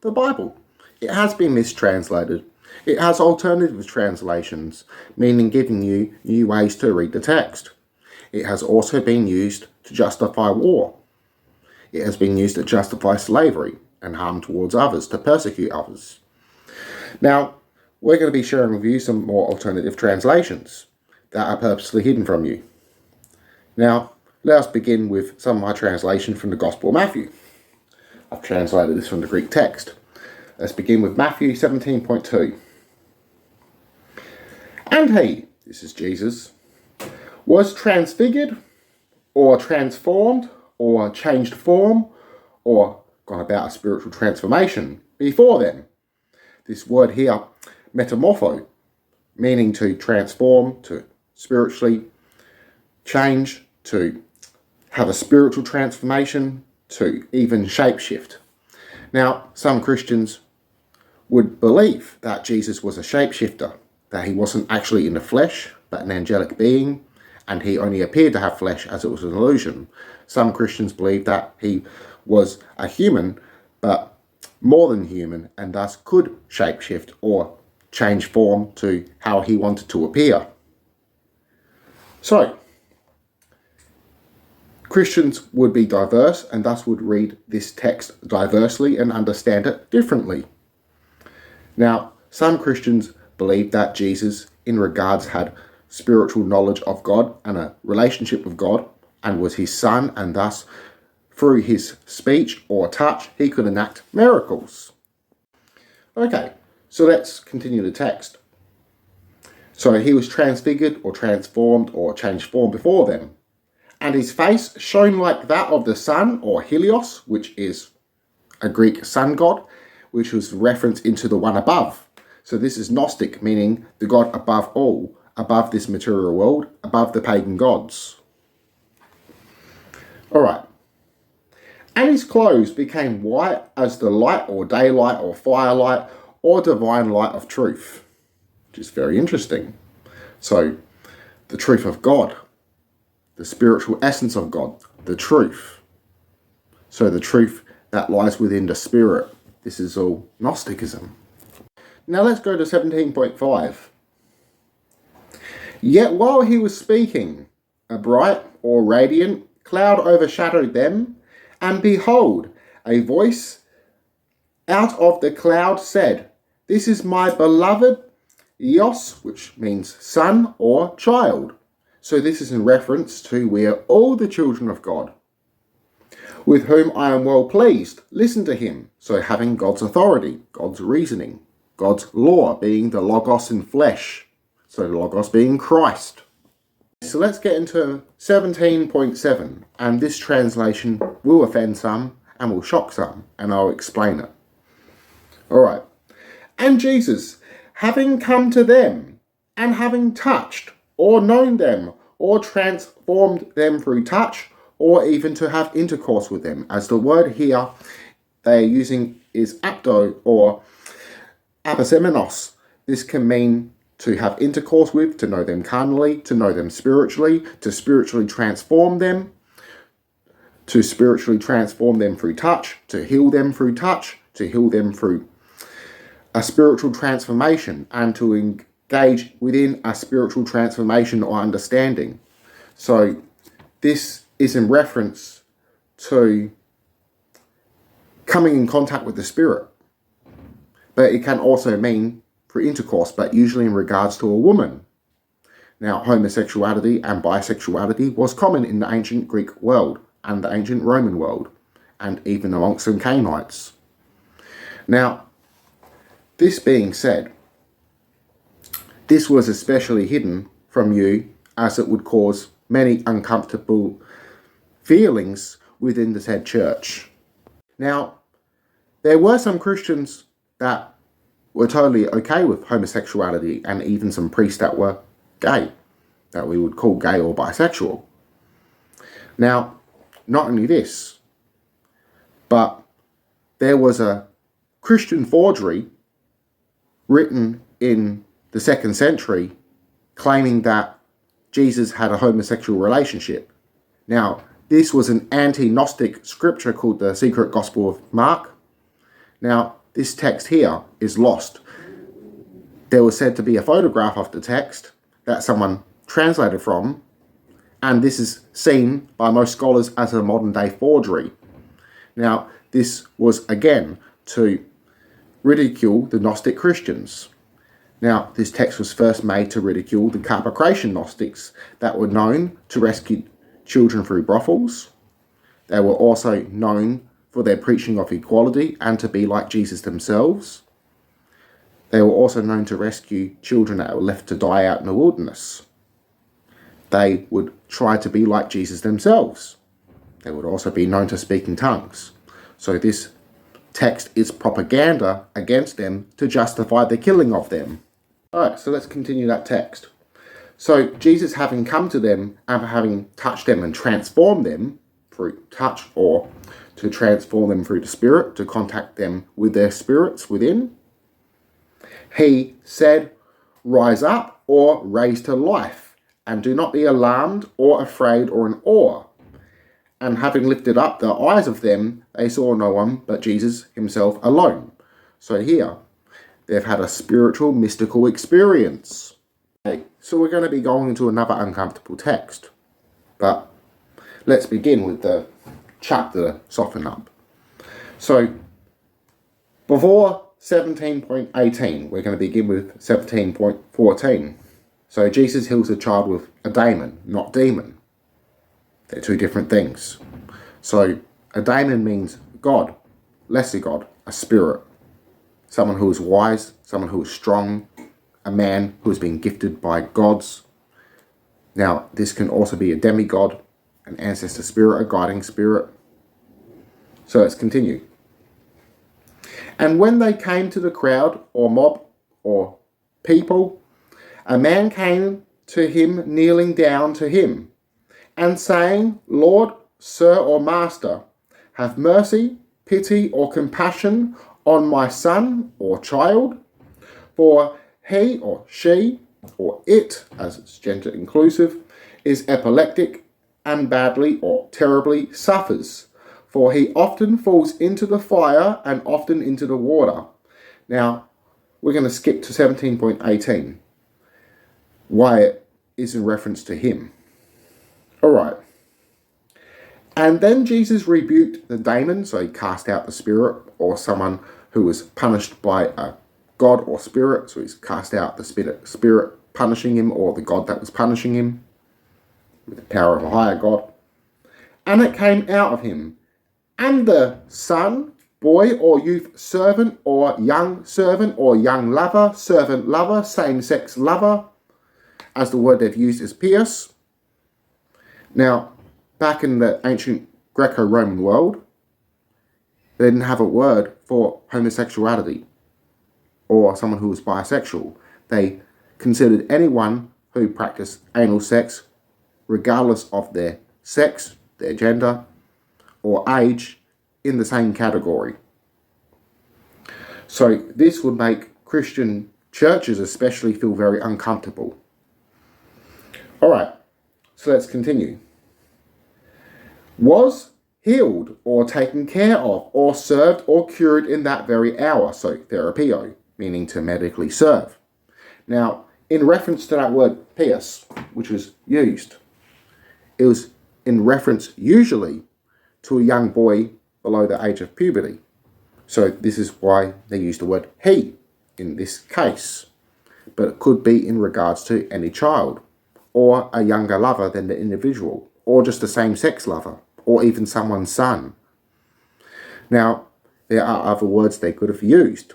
the Bible. It has been mistranslated. It has alternative translations, meaning giving you new ways to read the text. It has also been used to justify war. It has been used to justify slavery and harm towards others, to persecute others. Now, we're going to be sharing with you some more alternative translations that are purposely hidden from you. Now, let us begin with some of my translation from the Gospel of Mathew. I've translated this from the Greek text. Let's begin with Matthew 17.2. And he, this is Jesus, was transfigured, or transformed, or changed form, or gone about a spiritual transformation before them. This word here, metamorpho, meaning to transform, to spiritually change, to have a spiritual transformation, to even shapeshift. Now, some Christians would believe that Jesus was a shapeshifter, that he wasn't actually in the flesh, but an angelic being, and he only appeared to have flesh as it was an illusion. Some Christians believe that he was a human, but more than human, and thus could shapeshift or change form to how he wanted to appear. So, Christians would be diverse and thus would read this text diversely and understand it differently. Now, some Christians believe that Jesus, in regards, had spiritual knowledge of God and a relationship with God and was his son, and thus through his speech or touch he could enact miracles. Okay, so let's continue the text. So he was transfigured or transformed or changed form before them, and his face shone like that of the sun, or Helios, which is a Greek sun god, which was referenced into the one above. So this is Gnostic, meaning the God above all, above this material world, above the pagan gods. Alright. And his clothes became white as the light or daylight or firelight or divine light of truth, which is very interesting. So the truth of God, the spiritual essence of God, the truth. So the truth that lies within the spirit. This is all Gnosticism. Now let's go to 17.5. Yet while he was speaking, a bright or radiant cloud overshadowed them, and behold, a voice out of the cloud said, "This is my beloved Ios," which means son or child. So this is in reference to we are all the children of God, with whom I am well pleased. Listen to him. So having God's authority, God's reasoning, God's law being the Logos in flesh. So the Logos being Christ. So let's get into 17.7, and this translation will offend some and will shock some, and I'll explain it. Alright. And Jesus, having come to them, and having touched, or known them, or transformed them through touch, or even to have intercourse with them, as the word here they are using is apto or aposemenos. This can mean to have intercourse with, to know them carnally, to know them spiritually, to spiritually transform them, to spiritually transform them through touch, to heal them through touch, to heal them through a spiritual transformation, and to engage within a spiritual transformation or understanding. So this is in reference to coming in contact with the spirit. But it can also mean for intercourse, but usually in regards to a woman. Now, homosexuality and bisexuality was common in the ancient Greek world and the ancient Roman world, and even amongst some Canaanites. Now, this being said, this was especially hidden from you as it would cause many uncomfortable feelings within the said church. Now, there were some Christians that were totally okay with homosexuality, and even some priests that were gay, that we would call gay or bisexual. Now, not only this, but there was a Christian forgery written in the 2nd century claiming that Jesus had a homosexual relationship. Now, this was an anti-Gnostic scripture called the Secret Gospel of Mark. Now, this text here is lost. There was said to be a photograph of the text that someone translated from, and this is seen by most scholars as a modern day forgery. Now, this was again to ridicule the Gnostic Christians. Now, this text was first made to ridicule the Carpocratian Gnostics that were known to rescue children through brothels. They were also known for their preaching of equality and to be like Jesus themselves. They were also known to rescue children that were left to die out in the wilderness. They would try to be like Jesus themselves. They would also be known to speak in tongues. So this text is propaganda against them to justify the killing of them. Alright, so let's continue that text. So Jesus, having come to them and having touched them and transformed them through touch, or to transform them through the Spirit, to contact them with their spirits within, he said, "Rise up," or raise to life, "and do not be alarmed or afraid or in awe." And having lifted up the eyes of them, they saw no one but Jesus himself alone. So here, they've had a spiritual, mystical experience. Okay, so we're going to be going into another uncomfortable text. But let's begin with the chapter to soften up. So, before 17.18, we're going to begin with 17.14. So Jesus heals a child with a daemon, not demon. They're two different things. So a daemon means God, lesser God, a spirit. Someone who is wise, someone who is strong, a man who has been gifted by gods. Now, this can also be a demigod, an ancestor spirit, a guiding spirit. So let's continue. And when they came to the crowd, or mob, or people, a man came to him, kneeling down to him, and saying, "Lord, Sir, or Master, have mercy, pity, or compassion on my son or child, for he or she, or it, as it's gender inclusive, is epileptic and badly or terribly suffers, for he often falls into the fire and often into the water." Now, we're going to skip to 17.18. Why it is in reference to him. Alright. And then Jesus rebuked the daemon, so he cast out the spirit, or someone who was punished by a god or spirit, so he's cast out the spirit punishing him, or the god that was punishing him, with the power of a higher god. And it came out of him. And the son, boy or youth servant, or young lover, servant lover, same-sex lover, as the word they've used is pious. Now, back in the ancient Greco-Roman world, they didn't have a word for homosexuality or someone who was bisexual. They considered anyone who practiced anal sex, regardless of their sex, their gender, or age, in the same category. So this would make Christian churches especially feel very uncomfortable. Alright, so let's continue. Was healed, or taken care of, or served, or cured in that very hour. So therapeo, meaning to medically serve. Now, in reference to that word pious, which was used, it was in reference usually to a young boy below the age of puberty. So this is why they use the word he in this case. But it could be in regards to any child, or a younger lover than the individual, or just a same-sex lover, or even someone's son. Now, there are other words they could have used.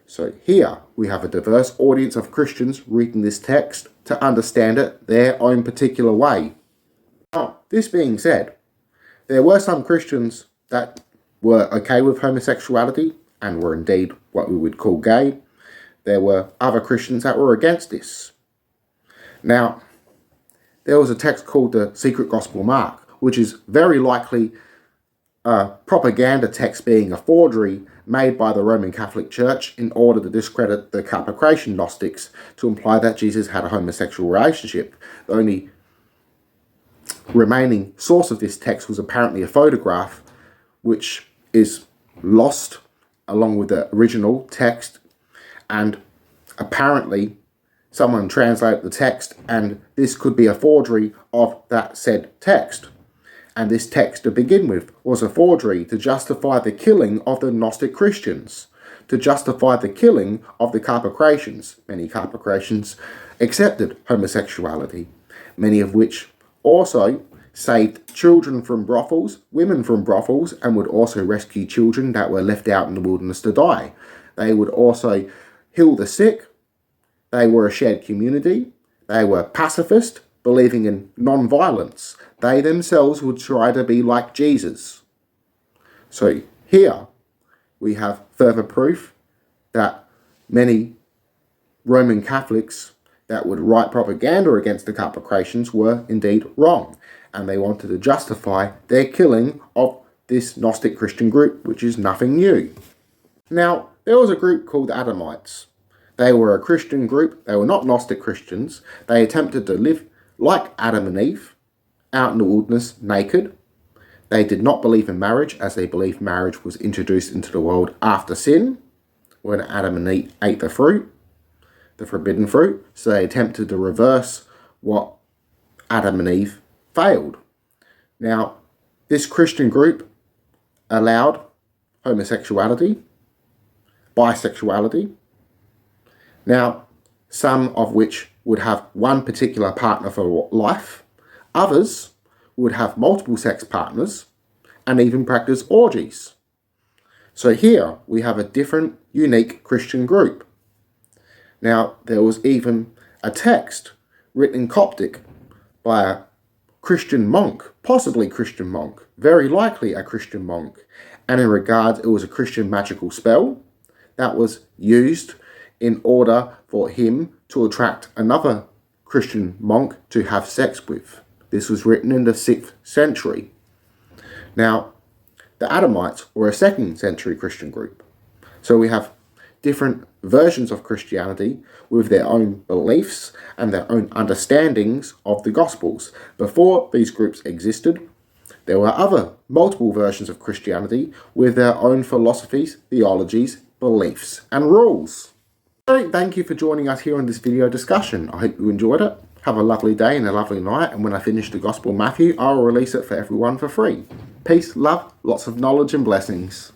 So here we have a diverse audience of Christians reading this text to understand it their own particular way. Now, this being said, there were some Christians that were okay with homosexuality and were indeed what we would call gay. There were other Christians that were against this. Now, there was a text called the Secret Gospel of Mark, which is very likely a propaganda text being a forgery made by the Roman Catholic Church in order to discredit the Carpocratian Gnostics, to imply that Jesus had a homosexual relationship. The only remaining source of this text was apparently a photograph, which is lost along with the original text, and apparently someone translated the text, and this could be a forgery of that said text. And this text to begin with was a forgery to justify the killing of the Gnostic Christians, to justify the killing of the Carpocratians. Many Carpocratians accepted homosexuality, many of which also saved children from brothels, women from brothels, and would also rescue children that were left out in the wilderness to die. They would also heal the sick. They were a shared community. They were pacifist, believing in non-violence. They themselves would try to be like Jesus. So here we have further proof that many Roman Catholics that would write propaganda against the Carpocratians were indeed wrong, and they wanted to justify their killing of this Gnostic Christian group, which is nothing new. Now, there was a group called the Adamites. They were a Christian group. They were not Gnostic Christians. They attempted to live like Adam and Eve, out in the wilderness naked. They did not believe in marriage, as they believed marriage was introduced into the world after sin, when Adam and Eve ate the fruit, the forbidden fruit. So they attempted to reverse what Adam and Eve failed. Now, this Christian group allowed homosexuality, bisexuality. Now, some of which would have one particular partner for life. Others would have multiple sex partners and even practice orgies. So here we have a different, unique Christian group. Now, there was even a text written in Coptic by a Christian monk, possibly Christian monk, very likely a Christian monk. And in regards, it was a Christian magical spell that was used in order for him to attract another Christian monk to have sex with. This was written in the 6th century. Now, the Adamites were a 2nd century Christian group. So we have different versions of Christianity with their own beliefs and their own understandings of the Gospels. Before these groups existed, there were other multiple versions of Christianity with their own philosophies, theologies, beliefs, and rules. So thank you for joining us here on this video discussion. I hope you enjoyed it. Have a lovely day and a lovely night, and when I finish the Gospel of Mathew, I will release it for everyone for free. Peace, love, lots of knowledge and blessings.